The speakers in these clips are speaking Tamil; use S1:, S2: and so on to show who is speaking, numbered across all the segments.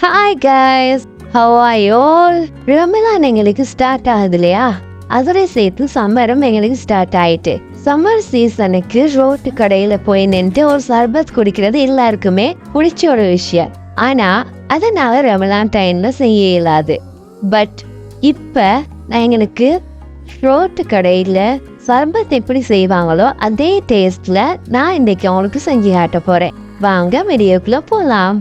S1: Hi guys, how are you all? Ramadan எங்களுக்கு ஸ்டார்ட் ஆகுது இல்லையா, அதோட சேர்த்து சம்மரும் எங்களுக்கு ஸ்டார்ட் ஆயிட்டு. சம்மர் சீசனுக்கு ரோட்டு கடையில போய் நின்று ஒரு சர்பத் குடிக்கிறது எல்லாருக்குமே பிடிச்ச ஒரு விஷயம். ஆனா அதனால ரமலான் டைம்ல செய்ய இயலாது. பட் இப்ப எங்களுக்கு ரோட்டு கடையில சர்பத் எப்படி செய்வாங்களோ அதே டேஸ்ட்ல நான் இன்னைக்கு அவங்களுக்கு செஞ்சு காட்ட போறேன். வாங்க வீடியோக்குள்ள போலாம்.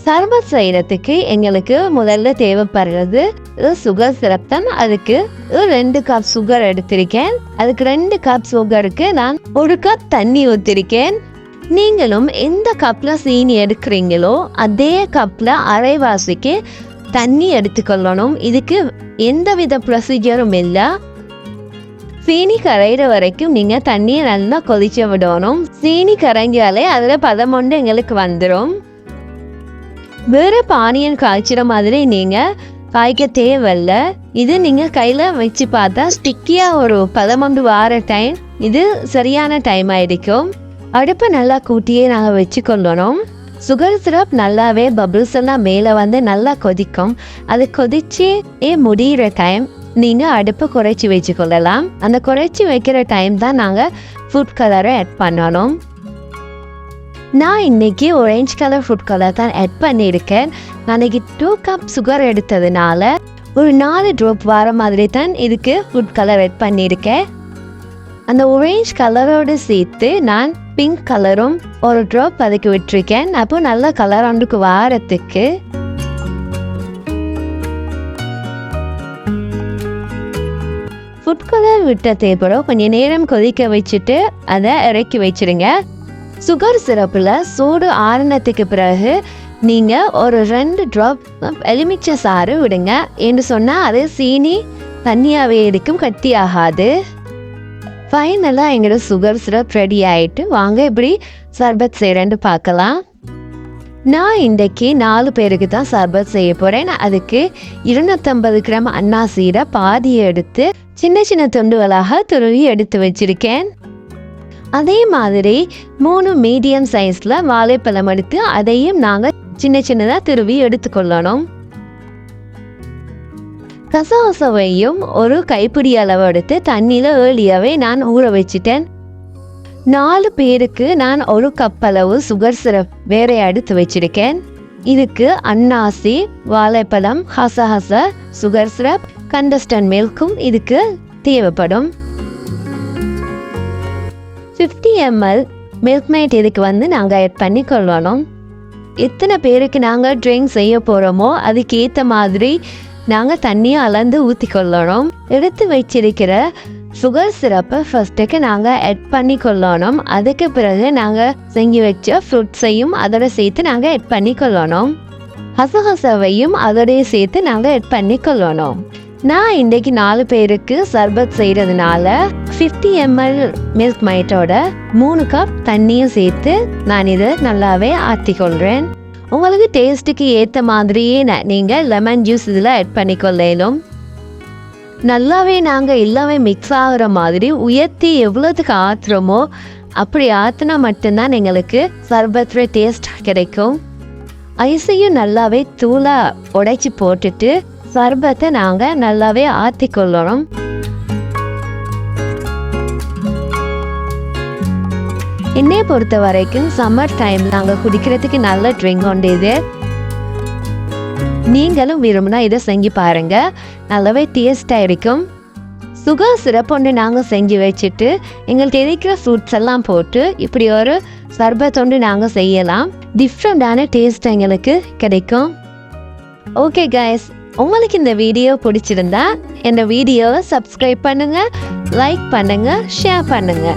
S1: சர்பத் செய்யறதுக்கு எங்களுக்கு முதல்ல தேவைப்படுறது சுகர் சிரப் தான். அதுக்கு 2 கப் சுகர் எடுத்திருக்கேன். அதுக்கு 2 கப் சுகருக்கு நான் 1 கப் தண்ணி ஊற்றிருக்கேன். நீங்களும் எந்த கப்ல சீனி எடுக்கிறீங்களோ அதே கப்ல அரைவாசிக்கு தண்ணி எடுத்துக்கொள்ளணும். இதுக்கு எந்தவித ப்ரொசீஜரும் இல்லை. சீனி கரையிற வரைக்கும் நீங்க தண்ணியை நல்லா கொதிச்சு விடணும். சீனி கரைஞ்சாலே அதுல பதமொண்டு எங்களுக்கு வந்துடும். வேற பானியன் காய்ச்சிற மாதிரி நீங்க காய்க்க தேவையில்ல. இது நீங்க கையில வச்சு பார்த்தா ஸ்டிக்கியா ஒரு பதமொண்டு வார டைம் இது சரியான டைம் ஆயிடுக்கும். அடுப்பை நல்லா கூட்டியே நாங்கள் வச்சு கொள்ளணும். சுகர் சிரப் நல்லாவே பபிள்ஸ் எல்லாம் மேலே வந்து நல்லா கொதிக்கும். அது கொதிச்சு முடிகிற டைம் நீங்கள் அடுப்பை குறைச்சி வச்சு கொள்ளலாம். அந்த குறைச்சி வைக்கிற டைம் தான் நாங்கள் ஃபுட் கலரை ஆட் பண்ணணும். நான் இன்னைக்கு ஆரஞ்சு கலர் ஃபுட் கலர் தான் ஆட் பண்ணியிருக்கேன். நான் 2 கப் சுகர் எடுத்ததுனால ஒரு 4 ட்ராப் வர மாதிரி தான் இதுக்கு ஃபுட் கலர் ஆட் பண்ணியிருக்கேன். அந்த ஆரஞ்சு கலரோடு சேர்த்து நான் பிங்க் கலரும் ஒரு ட்ராப் அதுக்கு விட்டுருக்கேன். அப்போ நல்ல கலர் ஒன்றுக்கு வாரத்துக்கு ஃபுட் கலர் விட்ட தேவைப்படும். கொஞ்சம் நேரம் கொதிக்க வச்சுட்டு அதை இறக்கி வச்சிருங்க. சுகர் சிரப்பில் சூடு ஆறுனத்துக்கு பிறகு நீங்கள் ஒரு 2 ட்ராப் எலுமிச்சை சாறு விடுங்க. என்று சொன்னால் அது சீனி தண்ணியாகவே இருக்கும், கட்டி ஆகாது. ஃபைனலாக எங்களோட சுகர் சிரப் ரெடி ஆகிட்டு வாங்க இப்படி சர்பத் செய்கிறேன்னு பார்க்கலாம். நான் இன்றைக்கு 4 பேருக்கு தான் சர்பத் செய்ய போகிறேன். அதுக்கு 250 கிராம் அன்னாசீரை பாதியை எடுத்து சின்ன சின்ன துண்டுகளாக துருவி எடுத்து வச்சிருக்கேன். அதே மாதிரி 3 மீடியம் சைஸில் வாழைப்பழம் எடுத்து அதையும் நாங்கள் சின்ன சின்னதாக துருவி எடுத்துக்கொள்ளணும். கசகசாவையும் ஒரு கைப்பிடி அளவு எடுத்து தண்ணியில் ஏர்லியாகவே நான் ஊற வச்சிட்டேன். 4 பேருக்கு நான் 1 கப் அளவு சுகர் சிரப் வேற எடுத்து வச்சிருக்கேன். இதுக்கு அன்னாசி, வாழைப்பழம், கசகசா, சுகர் சிரப், கண்டஸ்டன்ட் மில்க்கும் இதுக்கு தேவைப்படும். 50 ml மில்க் மைட் இதுக்கு வந்து நாங்கள் ஆட் பண்ணி கொள்ளணும். எத்தனை பேருக்கு நாங்கள் ட்ரிங்க் செய்ய போகிறோமோ அதுக்கு ஏற்ற மாதிரி நாங்கள் தண்ணியை அளந்து ஊற்றி கொள்ளணும். எடுத்து வச்சிருக்கிற சுகர் சிரப்பை ஃபர்ஸ்ட்டுக்கு நாங்கள் ஆட் பண்ணி கொள்ளணும். அதுக்கு பிறகு நாங்கள் செஞ்சு வச்ச ஃப்ரூட்ஸையும் அதோட சேர்த்து நாங்கள் ஆட் பண்ணி கொள்ளணும். கசகசாவையும் அதோடைய சேர்த்து நாங்கள் ஆட் பண்ணி கொள்ளணும். நான் இன்றைக்கு 4 பேருக்கு சர்பத் செய்கிறதுனால 50 ml மில்க் மைட்டோட 3 கப் தண்ணியும் சேர்த்து நான் இதை நல்லாவே ஆற்றிக்கொள்கிறேன். உங்களுக்கு டேஸ்ட்டுக்கு ஏற்ற மாதிரியே நீங்கள் லெமன் ஜூஸ் இதில் ஆட் பண்ணிக்கொள்ளலும். நல்லாவே நாங்கள் எல்லாமே மிக்ஸ் ஆகிற மாதிரி உயர்த்தி எவ்வளோத்துக்கு ஆற்றுறோமோ அப்படி ஆற்றினா மட்டும்தான் எங்களுக்கு சர்பத்துல டேஸ்ட் கிடைக்கும். ஐஸையும் நல்லாவே தூளாக உடைச்சி போட்டுட்டு சர்பத்தை நாங்கள் நல்லாவே ஆற்றி கொள்ளணும். என்னைய பொறுத்த வரைக்கும் சம்மர் டைம் நாங்கள் குடிக்கிறதுக்கு நல்ல ட்ரிங்க் உண்டு இது. நீங்களும் விரும்பினா இதை செஞ்சு பாருங்க, நல்லாவே டேஸ்டாக இருக்கும். சுகர் சிரப் ஒன்று நாங்கள் செஞ்சு வச்சுட்டு எங்கள்கிட்ட இருக்கிற ஃப்ரூட்ஸ் எல்லாம் போட்டு இப்படி ஒரு சர்பத் ஒன்று நாங்கள் செய்யலாம். டிஃப்ரெண்டான டேஸ்ட் எங்களுக்கு கிடைக்கும். ஓகே கைஸ், உங்களுக்கு இந்த வீடியோ பிடிச்சிருந்தா இந்த வீடியோவை சப்ஸ்கிரைப் பண்ணுங்க, லைக் பண்ணுங்க, ஷேர் பண்ணுங்க.